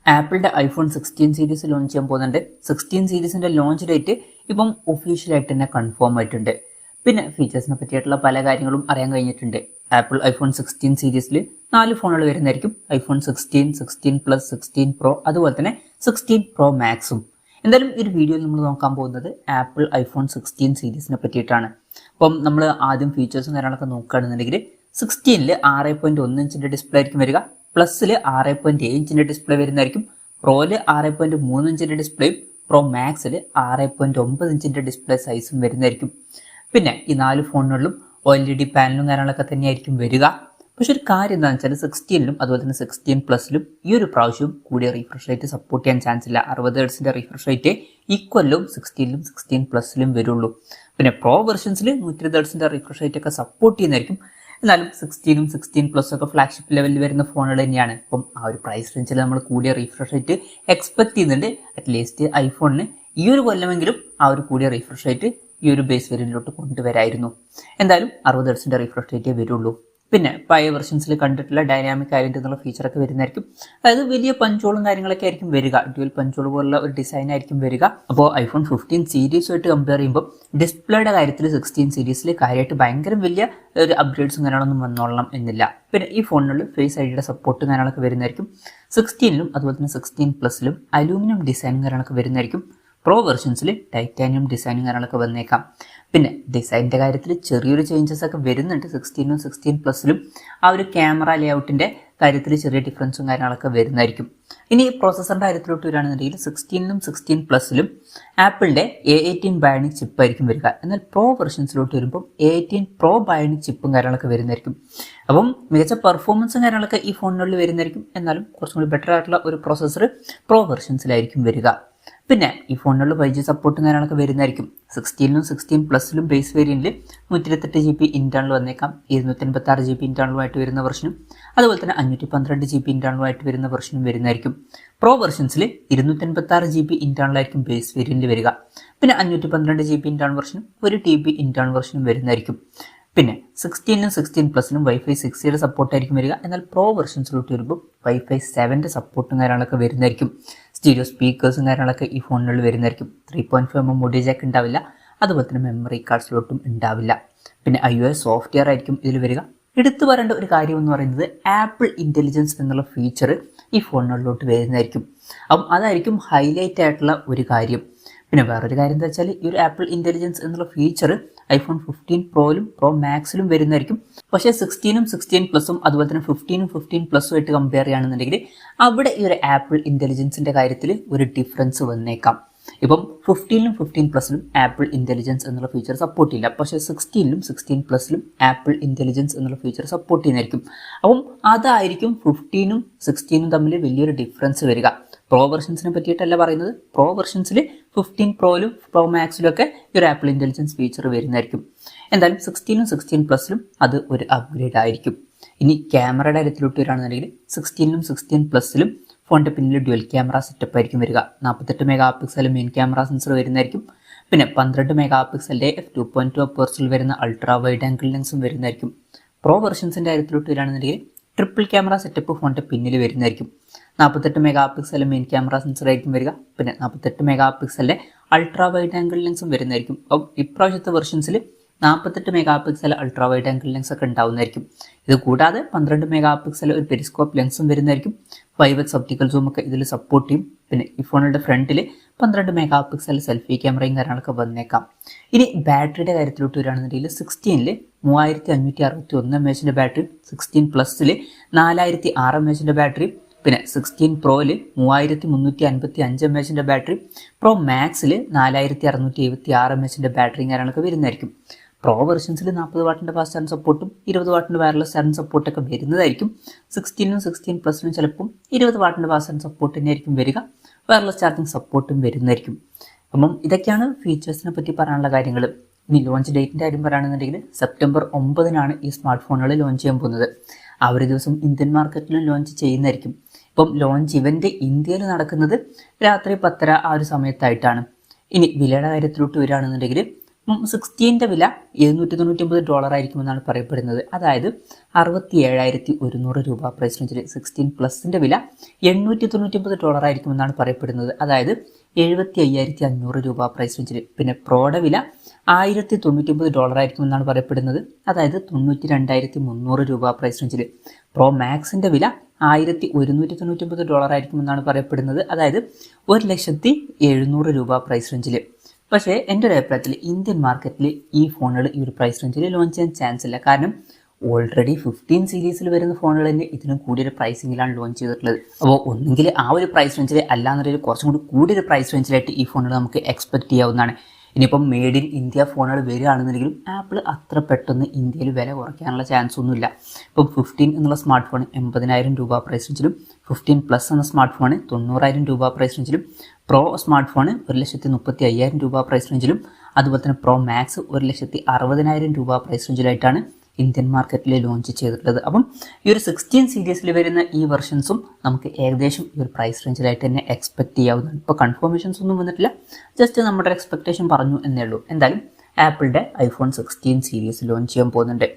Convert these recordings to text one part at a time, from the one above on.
ആപ്പിളിന്റെ iPhone 16 series launch ചെയ്യാൻ പോകുന്നുണ്ട്. 16 സീരീസിന്റെ ലോഞ്ച് ഡേറ്റ് ഇപ്പം ഒഫീഷ്യലായിട്ട് തന്നെ കൺഫേം ആയിട്ടുണ്ട്. പിന്നെ ഫീച്ചേഴ്സിനെ പറ്റിയിട്ടുള്ള പല കാര്യങ്ങളും അറിയാൻ കഴിഞ്ഞിട്ടുണ്ട്. ആപ്പിൾ ഐഫോൺ 16 സീരീസിൽ 4 ഫോണുകൾ വരുന്നതായിരിക്കും. ഐഫോൺ 16, 16 പ്ലസ്, 16 പ്രോ, അതുപോലെ തന്നെ 16 പ്രോ മാക്സും. എന്തായാലും ഈ ഒരു വീഡിയോയിൽ നമ്മൾ നോക്കാൻ പോകുന്നത് ആപ്പിൾ ഐഫോൺ 16 സീരീസിനെ പറ്റിയിട്ടാണ്. അപ്പം നമ്മൾ ആദ്യം ഫീച്ചേഴ്സും കാര്യങ്ങളൊക്കെ നോക്കുകയാണെന്നുണ്ടെങ്കിൽ 16ൽ 6.1 ഇഞ്ചിന്റെ ഡിസ്പ്ലേ ആയിരിക്കും വരിക. പ്ലസ്സിൽ 6.7 ഇഞ്ചിന്റെ ഡിസ്പ്ലേ വരുന്നതായിരിക്കും. പ്രോയില് 6.3 ഇഞ്ചിന്റെ ഡിസ്പ്ലേയും പ്രോ മാക്സിൽ 6.9 ഇഞ്ചിന്റെ ഡിസ്പ്ലേ സൈസും വരുന്നതായിരിക്കും. പിന്നെ ഈ 4 ഫോണുകളിലും OLED പാനലും കാര്യങ്ങളൊക്കെ തന്നെയായിരിക്കും വരിക. പക്ഷെ ഒരു കാര്യം എന്താണെന്ന് വെച്ചാൽ 16ലും അതുപോലെ തന്നെ 16 പ്ലസിലും ഈ ഒരു പ്രാവശ്യവും കൂടിയ റീഫ്രഷ് റേറ്റ് സപ്പോർട്ട് ചെയ്യാൻ ചാൻസ് ഇല്ല. 60 ഹെർട്സിന്റെ റീഫ്രഷ് റേറ്റ് ഈക്വലും 16ലും 16 പ്ലസിലും വരുള്ളൂ. പിന്നെ പ്രോ വെർഷൻസിൽ 120 ഹെർട്സിന്റെ റീഫ്രഷ് റേറ്റ് ഒക്കെ സപ്പോർട്ട് ചെയ്യുന്നതായിരിക്കും. എന്നാലും 16ലും 16 പ്ലസും ഒക്കെ ഫ്ലാഗ്ഷിപ്പ് ലെവലിൽ വരുന്ന ഫോണുകൾ തന്നെയാണ്. അപ്പം ആ ഒരു പ്രൈസ് റേഞ്ചിൽ നമ്മൾ കൂടിയ റീഫ്രഷ് റേറ്റ് എക്സ്പെക്ട് ചെയ്യുന്നുണ്ട്. അറ്റ്ലീസ്റ്റ് ഐഫോണിന് ഈ ഒരു കൊല്ലമെങ്കിലും ആ ഒരു കൂടിയ റീഫ്രഷ് റേറ്റ് ഈ ഒരു ബേസ് വേരിയന്റിലോട്ട് കൊണ്ടുവരായിരുന്നു. എന്തായാലും 60 ഹെർട്സിന്റെ റീഫ്രഷ് റേറ്റേ വരുള്ളൂ. പിന്നെ പഴയ വെർഷൻസിൽ കണ്ടിട്ടുള്ള ഡൈനാമിക് ഐലൻഡ് എന്നുള്ള ഫീച്ചറൊക്കെ വരുന്നതായിരിക്കും. അതായത് വലിയ പഞ്ചോളും കാര്യങ്ങളൊക്കെ ആയിരിക്കും വരിക. ഡ്യുവൽ പഞ്ചോൾ പോലുള്ള ഒരു ഡിസൈൻ ആയിരിക്കും വരിക. അപ്പോൾ ഐഫോൺ 15 സീരീസുമായിട്ട് കമ്പയർ ചെയ്യുമ്പോൾ ഡിസ്പ്ലേയുടെ കാര്യത്തിൽ 16 സീരീസിൽ കാര്യമായിട്ട് ഭയങ്കര വലിയ ഒരു അപ്ഗ്രേഡ്സും കാര്യങ്ങളൊന്നും വന്നോളണം എന്നില്ല. പിന്നെ ഈ ഫോണിനുള്ളിൽ ഫേസ് ഐഡിയുടെ സപ്പോർട്ടും കാര്യങ്ങളൊക്കെ വരുന്നതായിരിക്കും. 16ലും അതുപോലെ തന്നെ 16 പ്ലസിലും അലൂമിനിയം ഡിസൈനും കാര്യങ്ങളൊക്കെ വരുന്നതായിരിക്കും. പ്രോ വെർഷൻസിൽ ടൈറ്റാനിയം ഡിസൈനും കാര്യങ്ങളൊക്കെ വന്നേക്കാം. പിന്നെ ഡിസൈനിൻ്റെ കാര്യത്തിൽ ചെറിയൊരു ചേഞ്ചസ് ഒക്കെ വരുന്നുണ്ട്. 16ലും 16 പ്ലസിലും ആ ഒരു ക്യാമറ ലേഔട്ടിൻ്റെ കാര്യത്തിൽ ചെറിയ ഡിഫറൻസും കാര്യങ്ങളൊക്കെ വരുന്നതായിരിക്കും. ഇനി പ്രോസസ്സറിൻ്റെ കാര്യത്തിലോട്ട് വരികയാണെന്നുണ്ടെങ്കിൽ 16ലും 16 പ്ലസിലും ആപ്പിളിൻ്റെ A18 ബയോണിക് ചിപ്പ് ആയിരിക്കും വരിക. എന്നാൽ പ്രോ വെർഷൻസിലോട്ട് വരുമ്പോൾ A18 പ്രോ ബയോണിക് ചിപ്പും കാര്യങ്ങളൊക്കെ വരുന്നതായിരിക്കും. അപ്പം മികച്ച പെർഫോമൻസും കാര്യങ്ങളൊക്കെ ഈ ഫോണിനുള്ളിൽ വരുന്നതായിരിക്കും. എന്നാലും കുറച്ചും കൂടി ബെറ്റർ ആയിട്ടുള്ള ഒരു പ്രോസസ്സർ പ്രോ വെർഷൻസിലായിരിക്കും വരിക. പിന്നെ ഈ ഫോണിനുള്ള 5G സപ്പോർട്ടും കാര്യങ്ങളൊക്കെ വരുന്നതായിരിക്കും. 16ലും 16 പ്ലസിലും ബേസ് വേരിയന്റിൽ 128 GB ഇന്റേണൽ വന്നേക്കാം. 256 GB ഇന്റേണലുമായിട്ട് വരുന്ന വെർഷനും അതുപോലെ തന്നെ 512 GB ഇന്റേണലുമായിട്ട് വരുന്ന വെർഷനും വരുന്നതായിരിക്കും. പ്രോ വെർഷൻസിൽ 256 GB ഇന്റേണലായിരിക്കും ബേസ് വേരിയന്റിൽ വരിക. പിന്നെ 512 GB ഇന്റേണൽ വെർഷനും 1 TB ഇന്റേണൽ വെർഷനും വരുന്നതായിരിക്കും. പിന്നെ 16ലും 16 പ്ലസിലും Wi-Fi 6യുടെ സപ്പോർട്ടായിരിക്കും വരിക. എന്നാൽ പ്രോ വെർഷൻസിലോട്ട് വരുമ്പോൾ Wi-Fi 7ന്റെ സപ്പോർട്ടും കാര്യങ്ങളൊക്കെ വരുന്നതായിരിക്കും. സ്റ്റീരിയോ സ്പീക്കേഴ്സും കാര്യങ്ങളൊക്കെ ഈ ഫോണിനുള്ളിൽ വരുന്നതായിരിക്കും. 3.5mm ഓഡിയോ ജാക്ക് ഉണ്ടാവില്ല. അതുപോലെ തന്നെ മെമ്മറി കാർഡ് സ്ലോട്ടും ഉണ്ടാവില്ല. പിന്നെ iOS സോഫ്റ്റ്വെയർ ആയിരിക്കും ഇതിൽ വരിക. എടുത്തു പറയേണ്ട ഒരു കാര്യം എന്ന് പറയുന്നത് ആപ്പിൾ ഇൻ്റലിജൻസ് എന്നുള്ള ഫീച്ചർ ഈ ഫോണിനുള്ളിലോട്ട് വരുന്നതായിരിക്കും. അപ്പം അതായിരിക്കും ഹൈലൈറ്റ് ആയിട്ടുള്ള ഒരു കാര്യം. പിന്നെ വേറൊരു കാര്യം എന്താ വെച്ചാൽ ഈ ഒരു ആപ്പിൾ ഇൻ്റലിജൻസ് എന്നുള്ള ഫീച്ചർ ഐഫോൺ 15 പ്രോയിലും പ്രോ മാക്സിലും വരുന്നതായിരിക്കും. പക്ഷേ 16നും 16 പ്ലസും അതുപോലെ തന്നെ 15നും 15 പ്ലസും ആയിട്ട് കമ്പയർ ചെയ്യുകയാണെന്നുണ്ടെങ്കിൽ അവിടെ ഈ ഒരു ആപ്പിൾ ഇൻ്റലിജൻസിൻ്റെ കാര്യത്തിൽ ഒരു ഡിഫറൻസ് വന്നേക്കാം. ഇപ്പം 15ലും 15 പ്ലസിലും ആപ്പിൾ ഇൻ്റലിജൻസ് എന്നുള്ള ഫീച്ചർ സപ്പോർട്ട് ചെയ്യില്ല. പക്ഷേ 16ലും 16 പ്ലസിലും ആപ്പിൾ ഇൻ്റലിജൻസ് എന്നുള്ള ഫീച്ചർ സപ്പോർട്ട് ചെയ്യുന്നതായിരിക്കും. അപ്പം അതായിരിക്കും 15നും 16നും തമ്മിൽ വലിയൊരു ഡിഫറൻസ് വരിക. പ്രോ വെർഷൻസിനെ പറ്റിയിട്ടല്ല പറയുന്നത്. പ്രോ വെർഷൻസിൽ 15 പ്രോയിലും പ്രോ മാക്സിലും ഒക്കെ ഈ ഒരു ആപ്പിൾ ഇൻ്റലിജൻസ് ഫീച്ചർ വരുന്നതായിരിക്കും. എന്തായാലും 16ലും 16 പ്ലസിലും അത് ഒരു അപ്ഗ്രേഡ് ആയിരിക്കും. ഇനി ക്യാമറയുടെ കാര്യത്തിലോട്ട് വരികയാണെന്നുണ്ടെങ്കിൽ 16ലും 16 പ്ലസിലും ഫോണിൻ്റെ പിന്നിൽ ഡ്യുവൽ ക്യാമറ സെറ്റപ്പ് ആയിരിക്കും വരിക. 48 mega pixel main camera sensor വരുന്നതായിരിക്കും. പിന്നെ 12 മെഗാ പിക്സലിൻ്റെ f2.2 അപ്പേർച്ചറിൽ വരുന്ന അൾട്രാ വൈഡ് ആംഗിൾ ലെൻസും വരുന്നതായിരിക്കും. പ്രോ വെർഷൻസിൻ്റെ കാര്യത്തിലോട്ട് വരികയാണെന്നുണ്ടെങ്കിൽ ട്രിപ്പിൾ ക്യാമറ സെറ്റപ്പ് ഫോണിൻ്റെ പിന്നിൽ വരുന്നതായിരിക്കും. 48 mega pixel main camera sensor ആയിരിക്കും വരിക. പിന്നെ 48 മെഗാ പിക്സലിൻ്റെ അൾട്രാ വൈഡ് ആംഗിൾ ലെൻസും വരുന്നതായിരിക്കും. അപ്പം ഇപ്രാവശ്യത്തെ വെർഷൻസിൽ 48 mega pixel ultra wide angle lens ഒക്കെ ഉണ്ടാവുന്നതായിരിക്കും. ഇത് കൂടാതെ 12 മെഗാ പിക്സൽ ഒരു പെരിസ്കോപ്പ് ലെൻസും വരുന്നതായിരിക്കും. 5x ഒപ്റ്റിക്കൽ സൂം ഒക്കെ ഇതിൽ സപ്പോർട്ട് ചെയ്യും. പിന്നെ ഈ ഫോണുകളുടെ ഫ്രണ്ടിൽ 12 മെഗാ പിക്സൽ സെൽഫി ക്യാമറയും കാര്യങ്ങളൊക്കെ വന്നേക്കാം. ഇനി ബാറ്ററിയുടെ കാര്യത്തിലോട്ട് വരികയാണെന്നുണ്ടെങ്കിൽ 16ൽ 3561 mAh ബാറ്ററി, 16 പ്ലസിൽ 4006 mAh ബാറ്ററി, പിന്നെ 16 പ്രോയിൽ 3355 mAh ബാറ്ററി, പ്രോ മാക്സിൽ 4676 mAh ബാറ്ററിയും കാര്യങ്ങളൊക്കെ വരുന്നതായിരിക്കും. പ്രോ വെർഷൻസിൽ 40 വാട്ടിൻ്റെ ഫാസ്റ്റ് ചാർജ് സപ്പോർട്ടും 20 വാട്ടിൻ്റെ വയർലെസ് ചാർജിങ് സപ്പോർട്ടൊക്കെ വരുന്നതായിരിക്കും. 16നും 16 പ്ലസിനും ചിലപ്പം 20 വാട്ടിൻ്റെ ഫാസ്റ്റ് ചാർജ് സപ്പോർട്ട് തന്നെയായിരിക്കും വരിക. വയർലെസ് ചാർജിങ് സപ്പോർട്ടും വരുന്നതായിരിക്കും. അപ്പം ഇതൊക്കെയാണ് ഫീച്ചേഴ്സിനെ പറ്റി പറയാനുള്ള കാര്യങ്ങൾ. ഇനി ലോഞ്ച് ഡേറ്റിൻ്റെ കാര്യം പറയുകയാണെന്നുണ്ടെങ്കിൽ സെപ്റ്റംബർ 9 ഈ സ്മാർട്ട് ഫോണുകൾ ലോഞ്ച് ചെയ്യാൻ പോകുന്നത്. ആ ഒരു ദിവസം ഇന്ത്യൻ മാർക്കറ്റിലും ലോഞ്ച് ചെയ്യുന്നതായിരിക്കും. ഇപ്പം ലോഞ്ച് ഇവൻ്റ് ഇന്ത്യയിൽ നടക്കുന്നത് രാത്രി 10:30 ആ ഒരു സമയത്തായിട്ടാണ്. ഇനി വിലയുടെ കാര്യത്തിലോട്ട് വരികയാണെന്നുണ്ടെങ്കിൽ 16ന്റെ വില $799 ആയിരിക്കുമെന്നാണ് പറയപ്പെടുന്നത്. അതായത് 67,100 രൂപ പ്രൈസ് റേഞ്ചിൽ. 16 വില $899 ആയിരിക്കുമെന്നാണ് പറയപ്പെടുന്നത്. അതായത് 75,500 രൂപ പ്രൈസ് റേഞ്ചിൽ. പിന്നെ പ്രോയുടെ വില $1,099 ആയിരിക്കുമെന്നാണ് പറയപ്പെടുന്നത്. അതായത് 92,300 രൂപ പ്രൈസ് റേഞ്ചിൽ. പ്രോ മാക്സിന്റെ വില $1,199 ആയിരിക്കുമെന്നാണ് പറയപ്പെടുന്നത്. അതായത് 1,07,000 രൂപ പ്രൈസ് റേഞ്ചിൽ. പക്ഷേ എൻ്റെ ഒരു അഭിപ്രായത്തിൽ ഇന്ത്യൻ മാർക്കറ്റിൽ ഈ ഫോണുകൾ ഈ ഒരു പ്രൈസ് റേഞ്ചിൽ ലോഞ്ച് ചെയ്യാൻ ചാൻസ് ഇല്ല. കാരണം ഓൾറെഡി 15 സീരീസിൽ വരുന്ന ഫോണുകൾ തന്നെ ഇതിനും കൂടിയൊരു പ്രൈസിങ്ങിലാണ് ലോഞ്ച് ചെയ്തിട്ടുള്ളത്. അപ്പോൾ ഒന്നെങ്കിൽ ആ ഒരു പ്രൈസ് റേഞ്ചിൽ അല്ലാന്നൊരു കുറച്ചും കൂടി കൂടിയൊരു പ്രൈസ് റേഞ്ചിലായിട്ട് ഈ ഫോണുകൾ നമുക്ക് എക്സ്പെക്ട് ചെയ്യാവുന്നതാണ്. ഇനിയിപ്പം മെയ്ഡ് ഇൻ ഇന്ത്യ ഫോണുകൾ വരികയാണെന്നുണ്ടെങ്കിലും ആപ്പിൾ അത്ര പെട്ടെന്ന് ഇന്ത്യയിൽ വില കുറയ്ക്കാനുള്ള ചാൻസ് ഒന്നുമില്ല. ഇപ്പം 15 എന്നുള്ള സ്മാർട്ട് ഫോൺ 80,000 രൂപ പ്രൈസ് റേഞ്ചിലും 15+ എന്ന സ്മാർട്ട് ഫോൺ 90,000 രൂപ പ്രൈസ് റേഞ്ചിലും പ്രോ സ്മാർട്ട് ഫോൺ 1,35,000 രൂപ പ്രൈസ് റേഞ്ചിലും അതുപോലെ തന്നെ പ്രോ മാക്സ് 1,60,000 രൂപ പ്രൈസ് റേഞ്ചിലായിട്ടാണ് ഇന്ത്യൻ മാർക്കറ്റിൽ ലോഞ്ച് ചെയ്തിട്ടുള്ളത്. അപ്പം ഈ ഒരു 16 സീരീസിൽ വരുന്ന ഈ വെർഷൻസും നമുക്ക് ഏകദേശം ഈ ഒരു പ്രൈസ് റേഞ്ചിലായിട്ട് തന്നെ എക്സ്പെക്ട് ചെയ്യാവുന്നതാണ്. ഇപ്പോൾ കൺഫർമേഷൻസ് ഒന്നും വന്നിട്ടില്ല, ജസ്റ്റ് നമ്മുടെ എക്സ്പെക്ടേഷൻ പറഞ്ഞു എന്നേ ഉള്ളൂ. എന്തായാലും ആപ്പിളിൻ്റെ iPhone 16 സീരീസ് ലോഞ്ച് ചെയ്യാൻ പോകുന്നുണ്ട്.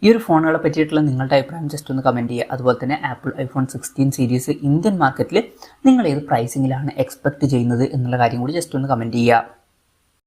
ഈ ഒരു ഫോണുകളെ പറ്റിയിട്ടുള്ള നിങ്ങളുടെ അഭിപ്രായം ജസ്റ്റ് ഒന്ന് കമൻറ്റ് ചെയ്യുക. അതുപോലെ തന്നെ ആപ്പിൾ iPhone 16 സീരീസ് ഇന്ത്യൻ മാർക്കറ്റിൽ നിങ്ങൾ ഏത് പ്രൈസിങ്ങിലാണ് എക്സ്പെക്ട് ചെയ്യുന്നത് എന്നുള്ള കാര്യം കൂടി ജസ്റ്റ് ഒന്ന് കമൻറ്റ് ചെയ്യുക.